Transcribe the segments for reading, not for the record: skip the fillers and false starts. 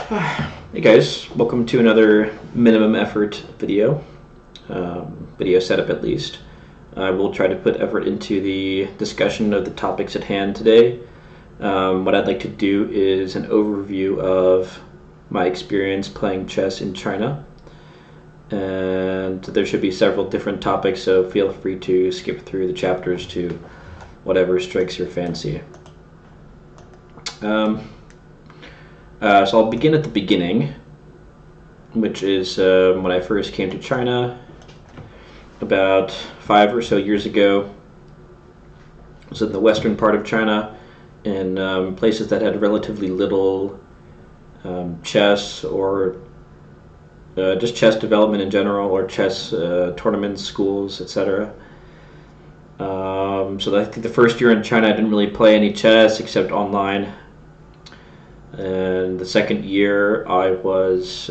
Hey guys, welcome to another minimum effort video, video setup at least. I will try to put effort into the discussion of the topics at hand today. What I'd like to do is an overview of my experience playing chess in China, and there should be several different topics, so feel free to skip through the chapters to whatever strikes your fancy. So I'll begin at the beginning, which is when I first came to China about 5 or so years ago. I was in the western part of China in places that had relatively little chess or just chess development in general, or chess tournaments, schools, etc. So I think the first year in China I didn't really play any chess except online. And the second year I was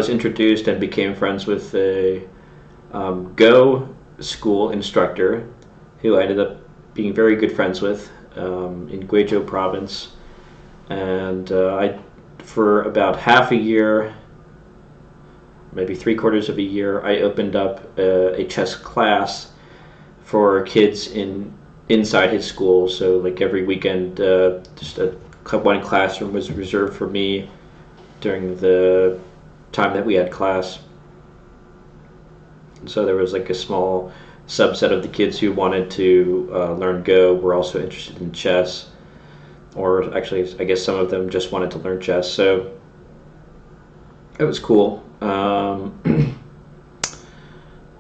introduced and became friends with a Go school instructor who I ended up being very good friends with in Guizhou province. And for about half a year, maybe 3/4 of a year, I opened up a chess class for kids inside his school. So like every weekend, just one classroom was reserved for me during the time that we had class. And so there was like a small subset of the kids who wanted to learn Go were also interested in chess, or actually I guess some of them just wanted to learn chess. So it was cool.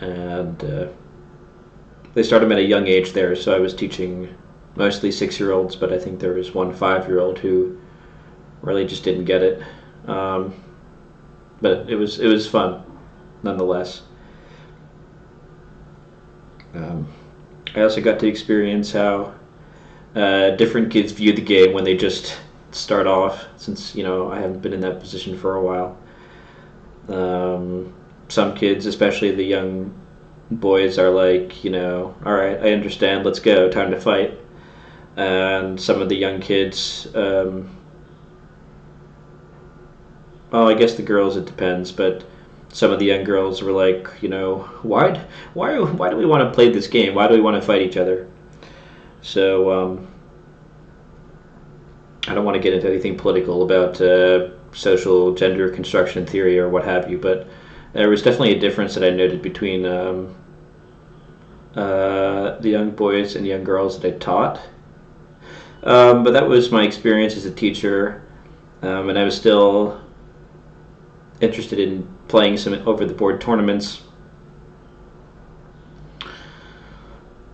And they started them at a young age there, so I was teaching mostly 6-year-olds, but I think there was one 5-year-old who really just didn't get it. But it was fun, nonetheless. I also got to experience how different kids view the game when they just start off, since I haven't been in that position for a while. Some kids, especially the young boys, are like, all right, I understand, let's go, time to fight. And some of the young kids, well, I guess the girls, it depends, but some of the young girls were like, why do we want to play this game? Why do we want to fight each other? So I don't want to get into anything political about social gender construction theory or what have you, but there was definitely a difference that I noted between the young boys and young girls that I taught. But that was my experience as a teacher, and I was still interested in playing some over-the-board tournaments.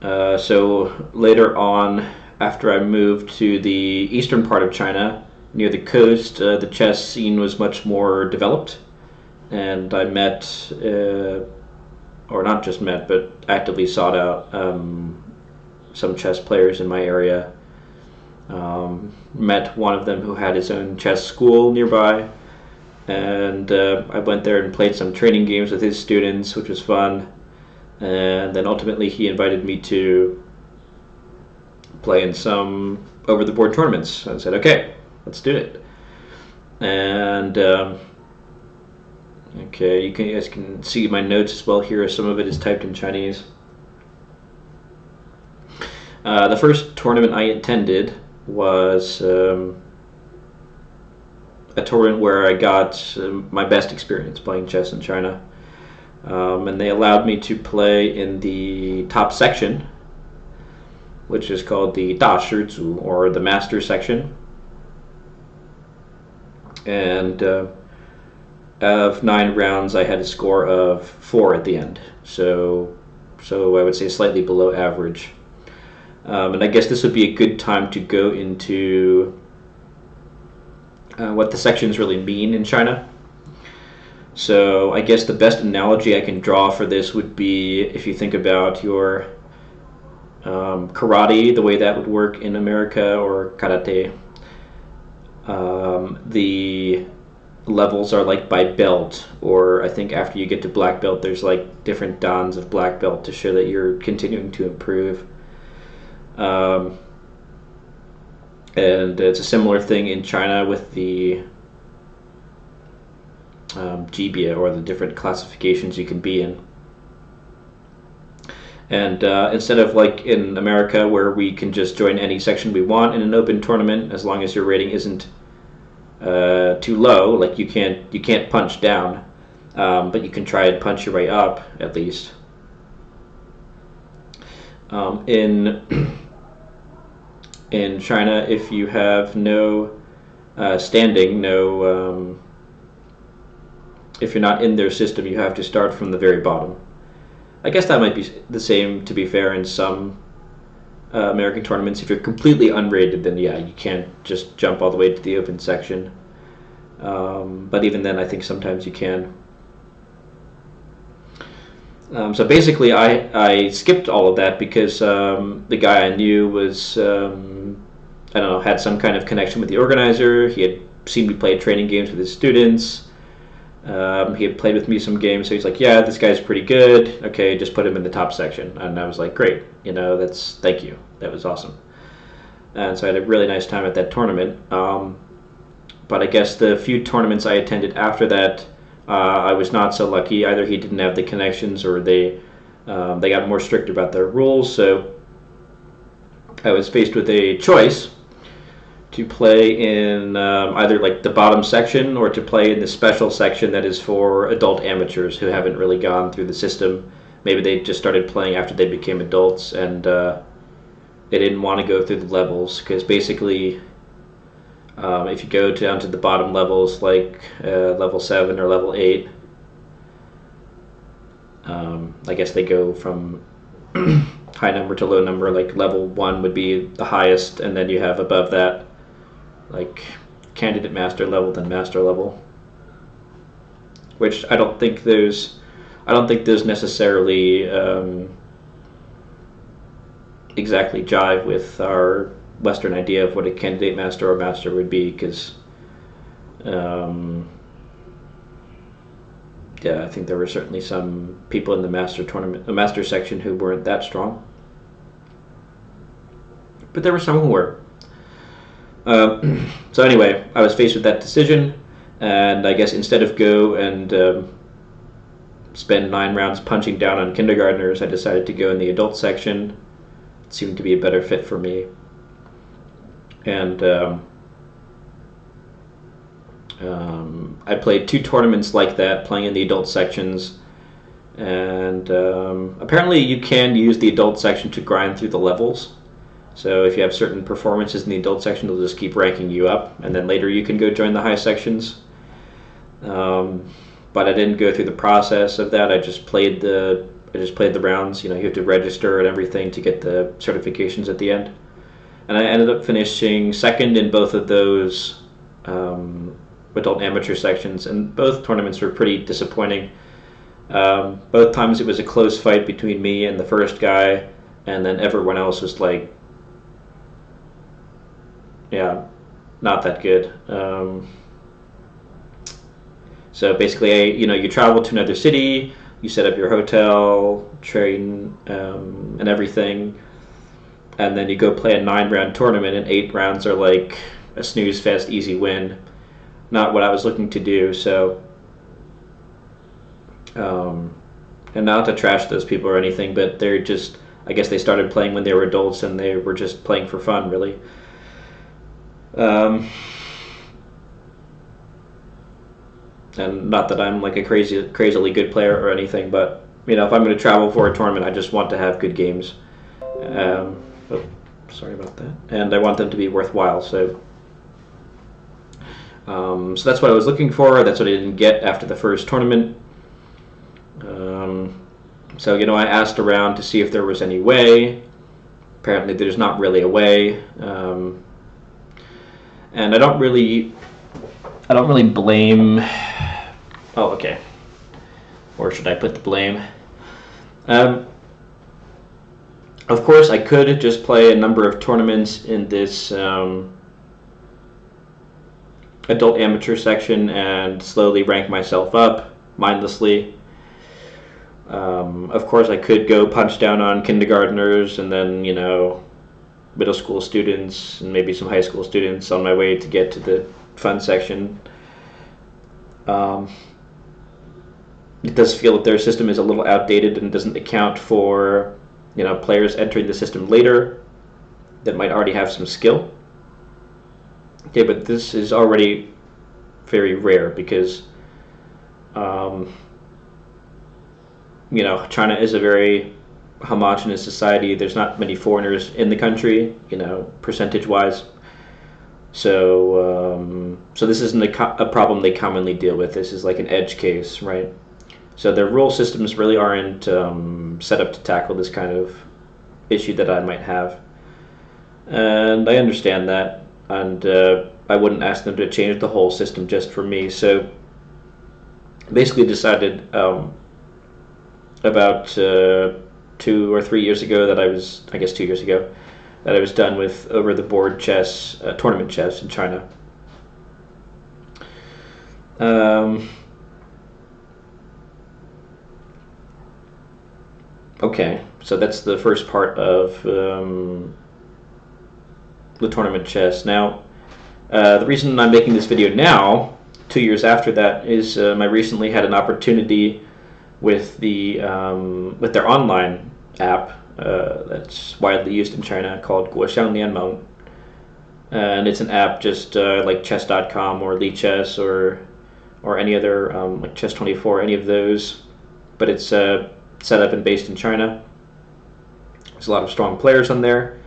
So later on, after I moved to the eastern part of China, near the coast, the chess scene was much more developed, and I met, or not just met, but actively sought out some chess players in my area. Met one of them who had his own chess school nearby, and I went there and played some training games with his students, which was fun. And then ultimately he invited me to play in some over-the-board tournaments. So I said, okay, let's do it. And okay, you guys can see my notes as well here. Some of it is typed in Chinese. The first tournament I attended was a tournament where I got my best experience playing chess in China. And they allowed me to play in the top section, which is called the Da Shi Zu, or the Master section. And of 9 rounds, I had a score of 4 at the end. So I would say slightly below average. And I guess this would be a good time to go into what the sections really mean in China. So I guess the best analogy I can draw for this would be if you think about your karate, the way that would work in America, or karate. The levels are like by belt, or I think after you get to black belt there's like different dans of black belt to show that you're continuing to improve. And it's a similar thing in China with the GBA, or the different classifications you can be in. And instead of like in America, where we can just join any section we want in an open tournament, as long as your rating isn't too low, like you can't punch down, but you can try and punch your way up at least. In China, if you have no standing, if you're not in their system, you have to start from the very bottom. I guess that might be the same, to be fair, in some American tournaments. If you're completely unrated, then yeah, you can't just jump all the way to the open section. But even then, I think sometimes you can. So basically, I skipped all of that because the guy I knew was, I don't know, had some kind of connection with the organizer. He had seen me play training games with his students. He had played with me some games, so he's like, yeah, this guy's pretty good. Okay, just put him in the top section. And I was like, great, thank you. That was awesome. And so I had a really nice time at that tournament. But I guess the few tournaments I attended after that, I was not so lucky. Either he didn't have the connections, or they got more strict about their rules. So I was faced with a choice to play in either like the bottom section, or to play in the special section that is for adult amateurs who haven't really gone through the system. Maybe they just started playing after they became adults, and they didn't want to go through the levels, because basically if you go down to the bottom levels, like level 7 or level 8, I guess they go from high number to low number. Like level 1 would be the highest, and then you have above that like candidate master level, then master level, which I don't think those necessarily exactly jive with our Western idea of what a candidate master or master would be, because yeah, I think there were certainly some people in the master section who weren't that strong, but there were some who were. So anyway, I was faced with that decision, and I guess instead of go and spend 9 rounds punching down on kindergartners, I decided to go in the adult section. It seemed to be a better fit for me. And I played 2 tournaments like that, playing in the adult sections. And apparently you can use the adult section to grind through the levels. So if you have certain performances in the adult section, they'll just keep ranking you up, and then later you can go join the high sections. But I didn't go through the process of that. I just played the rounds. You have to register and everything to get the certifications at the end. And I ended up finishing second in both of those adult amateur sections, and both tournaments were pretty disappointing. Both times it was a close fight between me and the first guy, and then everyone else was like, yeah, not that good. So basically, you travel to another city, you set up your hotel, train, and everything, and then you go play a 9-round tournament, and 8 rounds are like a snooze fest, easy win. Not what I was looking to do. So, and not to trash those people or anything, but they're just, I guess they started playing when they were adults, and they were just playing for fun, really. And not that I'm like a crazily good player or anything, but if I'm going to travel for a tournament, I just want to have good games. Sorry about that. And I want them to be worthwhile. So that's what I was looking for. That's what I didn't get after the first tournament. So I asked around to see if there was any way. Apparently, there's not really a way. And I don't really blame. Oh, okay. Where should I put the blame? Of course, I could just play a number of tournaments in this adult amateur section and slowly rank myself up mindlessly. Of course, I could go punch down on kindergartners and then, middle school students and maybe some high school students on my way to get to the fun section. It does feel that their system is a little outdated and doesn't account for, players entering the system later that might already have some skill. Okay, but this is already very rare because, China is a very homogenous society. There's not many foreigners in the country, percentage-wise. So this isn't a problem they commonly deal with. This is like an edge case, right? So their rule systems really aren't set up to tackle this kind of issue that I might have. And I understand that, and I wouldn't ask them to change the whole system just for me. So basically decided about 2 or 3 years ago that I guess 2 years ago, that I was done with over-the-board chess, tournament chess in China. Okay, so that's the first part of the tournament chess. Now, the reason I'm making this video now, 2 years after that, is I recently had an opportunity with with their online app that's widely used in China called Guoxiang Lianmeng, and it's an app just like chess.com or Lichess or any other like Chess24, any of those, but it's set up and based in China. There's a lot of strong players on there.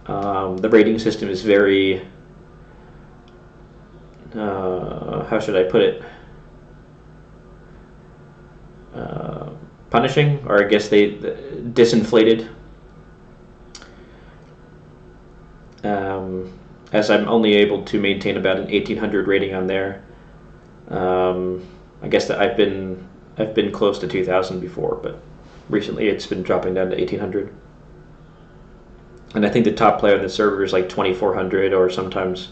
The rating system is very, how should I put it, punishing, or I guess they disinflated, as I'm only able to maintain about an 1800 rating on there. I guess that I've been close to 2000 before, but recently it's been dropping down to 1800. And I think the top player on the server is like 2400, or sometimes,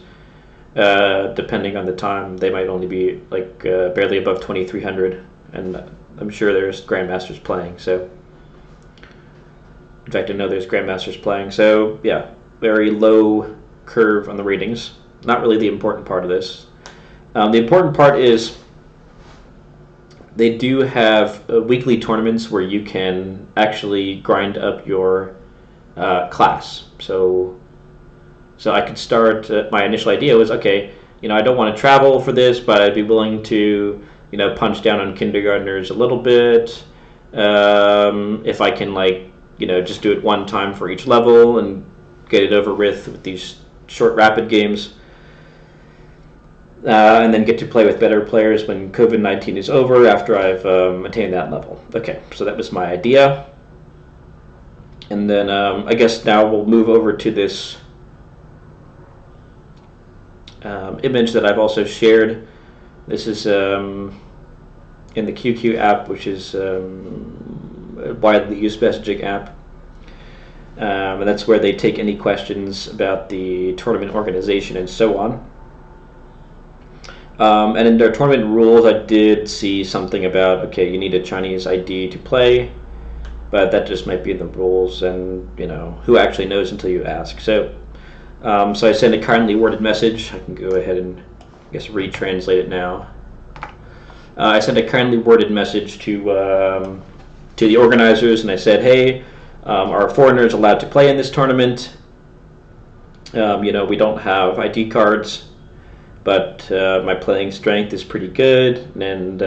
depending on the time, they might only be like barely above 2300. And I'm sure there's grandmasters playing. So, in fact, I know there's grandmasters playing. So yeah, very low curve on the ratings. Not really the important part of this. The important part is they do have weekly tournaments where you can actually grind up your class. So I could start. My initial idea was, okay, I don't want to travel for this, but I'd be willing to, punch down on kindergartners a little bit. If I can, just do it one time for each level and get it over with these short, rapid games. And then get to play with better players when COVID-19 is over, after I've attained that level. Okay, so that was my idea. And then I guess now we'll move over to this image that I've also shared. This is in the QQ app, which is a widely used messaging app. And that's where they take any questions about the tournament organization and so on. And in their tournament rules, I did see something about, okay, you need a Chinese ID to play, but that just might be in the rules, and who actually knows until you ask. So so I sent a kindly worded message. I can go ahead and I guess retranslate it now. I sent a kindly worded message to the organizers, and I said, hey, are foreigners allowed to play in this tournament? We don't have ID cards, but my playing strength is pretty good, and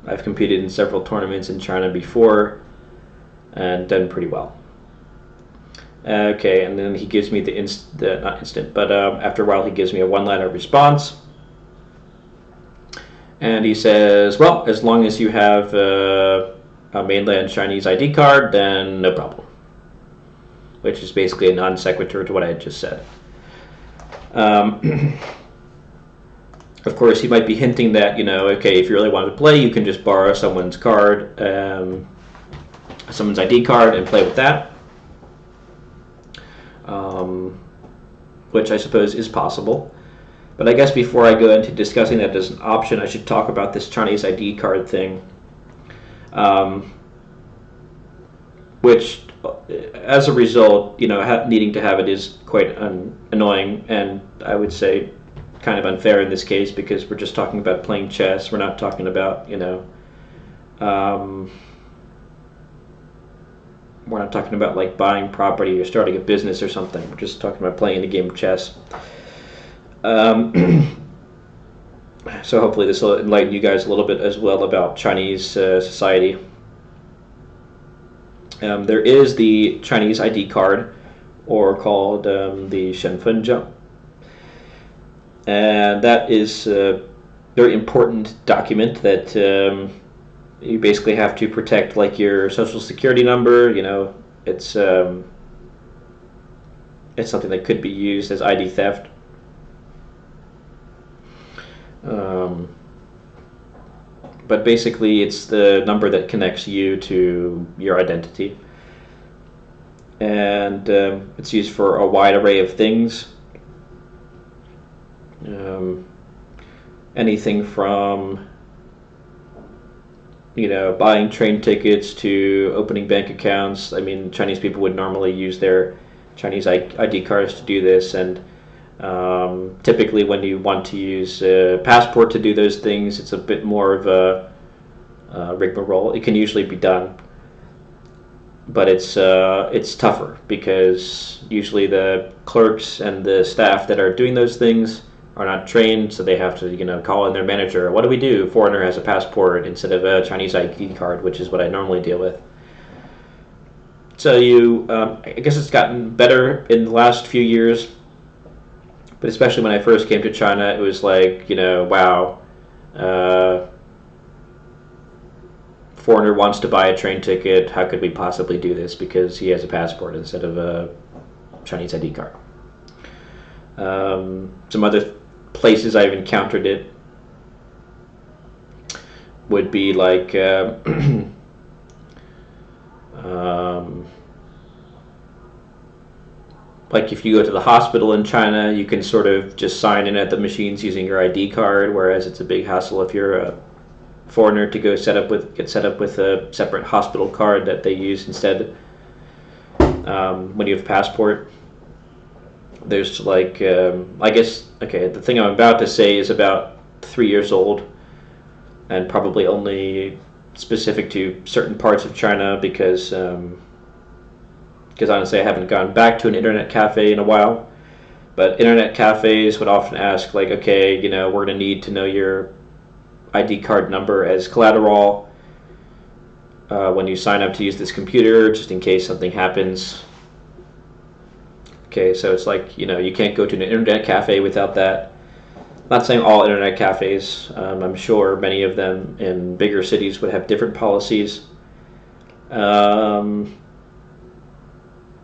I've competed in several tournaments in China before and done pretty well. Okay, and then he gives me not instant, but after a while he gives me a one-liner response. And he says, well, as long as you have a mainland Chinese ID card, then no problem. Which is basically a non sequitur to what I had just said. Of course, he might be hinting that, okay, if you really want to play, you can just borrow someone's card, someone's ID card, and play with that. Which I suppose is possible. But I guess before I go into discussing that as an option, I should talk about this Chinese ID card thing, which as a result, needing to have it is quite annoying, and I would say kind of unfair in this case, because we're just talking about playing chess. We're not talking about, we're not talking about like buying property or starting a business or something. We're just talking about playing a game of chess. So hopefully this will enlighten you guys a little bit as well about Chinese society. There is the Chinese ID card, or called the Shenfenzheng, and that is a very important document that you basically have to protect, like your social security number. It's something that could be used as ID theft. But basically it's the number that connects you to your identity, and it's used for a wide array of things. Anything from buying train tickets to opening bank accounts. I mean, Chinese people would normally use their Chinese ID cards to do this, and typically when you want to use a passport to do those things, it's a bit more of a rigmarole. It can usually be done, but it's tougher, because usually the clerks and the staff that are doing those things are not trained, so they have to call in their manager. What do we do? Foreigner has a passport instead of a Chinese ID card, which is what I normally deal with. So I guess it's gotten better in the last few years, but especially when I first came to China, it was like, wow, foreigner wants to buy a train ticket. How could we possibly do this? Because he has a passport instead of a Chinese ID card. Some other places I've encountered it would be like like if you go to the hospital in China, you can sort of just sign in at the machines using your ID card, whereas it's a big hassle if you're a foreigner to get set up with a separate hospital card that they use instead when you have a passport. There's like, I guess, okay, the thing I'm about to say is about 3 years old, and probably only specific to certain parts of China, because honestly I haven't gone back to an internet cafe in a while. But internet cafes would often ask, like, okay, we're going to need to know your ID card number as collateral when you sign up to use this computer, just in case something happens. Okay, so it's like, you can't go to an internet cafe without that. I'm not saying all internet cafes. I'm sure many of them in bigger cities would have different policies.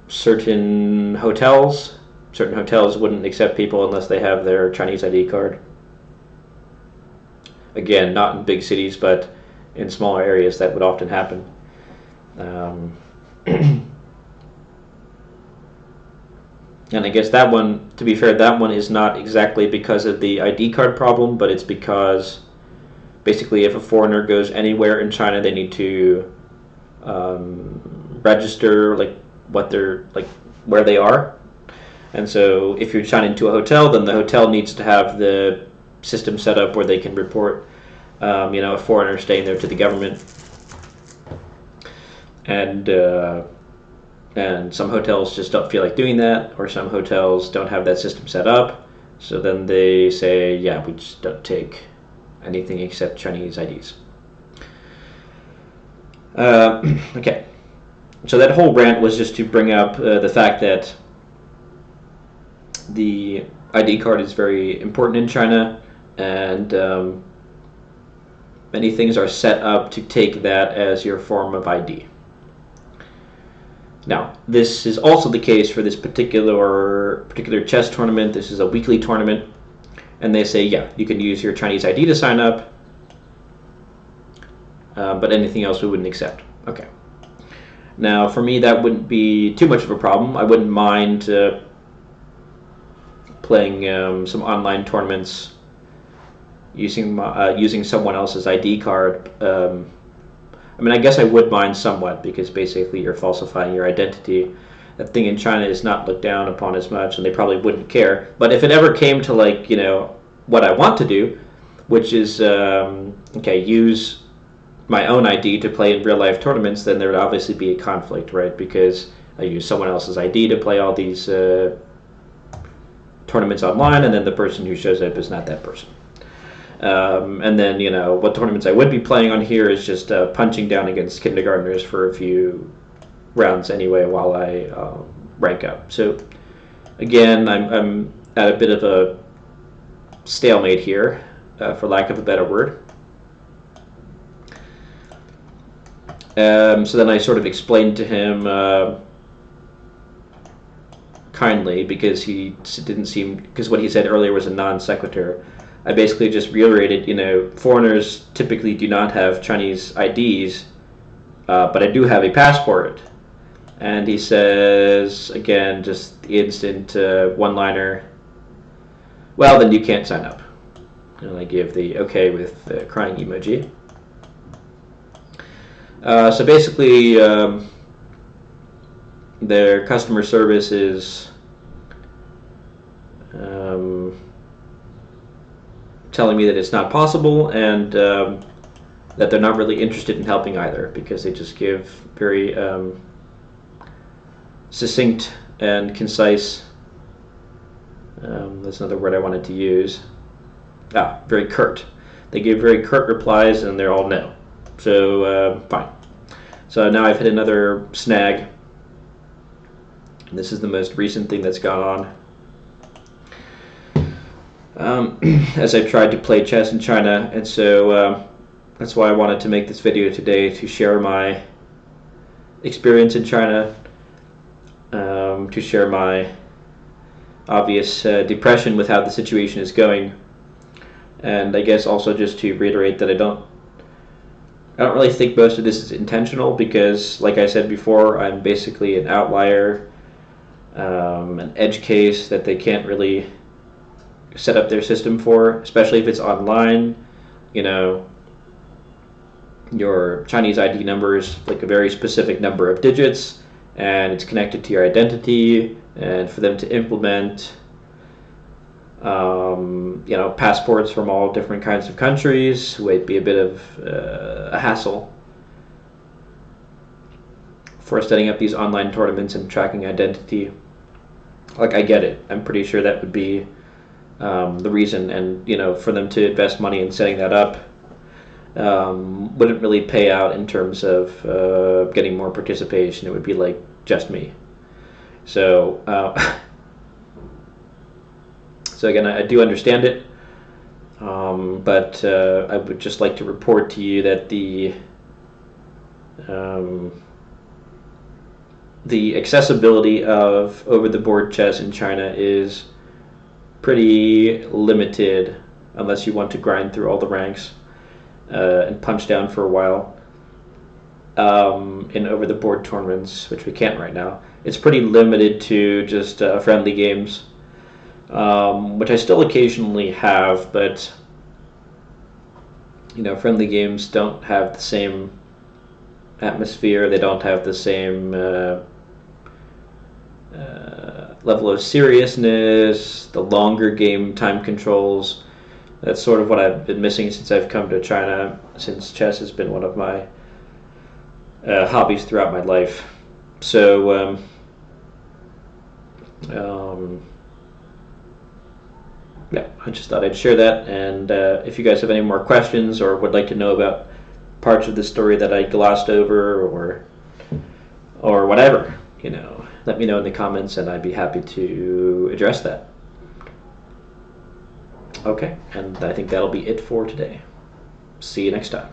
Certain hotels wouldn't accept people unless they have their Chinese ID card. Again, not in big cities, but in smaller areas that would often happen. And I guess that one, to be fair, that one is not exactly because of the ID card problem, but it's because basically if a foreigner goes anywhere in China, they need to register where they are. And so if you're signing into a hotel, then the hotel needs to have the system set up where they can report a foreigner staying there to the government. And some hotels just don't feel like doing that, or some hotels don't have that system set up. So then they say, yeah, we just don't take anything except Chinese IDs. Okay. So that whole rant was just to bring up the fact that the ID card is very important in China, and many things are set up to take that as your form of ID. Now, this is also the case for this particular chess tournament. This is a weekly tournament, and they say, yeah, you can use your Chinese ID to sign up, but anything else we wouldn't accept. Okay. Now, for me, that wouldn't be too much of a problem. I wouldn't mind playing some online tournaments using someone else's ID card. I mean, I guess I would mind somewhat because basically you're falsifying your identity. That thing in China is not looked down upon as much, and they probably wouldn't care. But if it ever came to, like, what I want to do, which is use my own ID to play in real life tournaments, then there would obviously be a conflict, right? Because I use someone else's ID to play all these tournaments online, and then the person who shows up is not that person. And then, what tournaments I would be playing on here is just punching down against kindergartners for a few rounds anyway while I rank up. So again, I'm at a bit of a stalemate here, for lack of a better word. So then I sort of explained to him kindly, because he didn't seem, because what he said earlier was a non sequitur. I basically just reiterated, foreigners typically do not have Chinese IDs, but I do have a passport. And he says, again, just the instant one-liner, well, then you can't sign up. And I give the okay with the crying emoji. So basically, their customer service is telling me that it's not possible, and that they're not really interested in helping either, because they just give very succinct and concise, that's another word I wanted to use, very curt. They give very curt replies, and they're all no. So fine. So now I've hit another snag. This is the most recent thing that's gone on. As I've tried to play chess in China, and so that's why I wanted to make this video today, to share my experience in China, to share my obvious depression with how the situation is going, and I guess also just to reiterate that I don't really think most of this is intentional, because, like I said before, I'm basically an outlier, an edge case that they can't really set up their system for, especially if it's online. Your Chinese ID number is like a very specific number of digits, and it's connected to your identity, and for them to implement passports from all different kinds of countries would be a bit of a hassle for setting up these online tournaments and tracking identity. Like, I get it. I'm pretty sure that would be the reason, and for them to invest money in setting that up wouldn't really pay out in terms of getting more participation. It would be like just me. So so again, I do understand it, but I would just like to report to you that the accessibility of over-the-board chess in China is pretty limited, unless you want to grind through all the ranks and punch down for a while in over-the-board tournaments, which we can't right now. It's pretty limited to just friendly games, which I still occasionally have, but friendly games don't have the same atmosphere. They don't have the same level of seriousness, the longer game time controls. That's sort of what I've been missing since I've come to China, since chess has been one of my hobbies throughout my life. So yeah, I just thought I'd share that, and if you guys have any more questions or would like to know about parts of the story that I glossed over, or whatever, let me know in the comments, and I'd be happy to address that. Okay, and I think that'll be it for today. See you next time.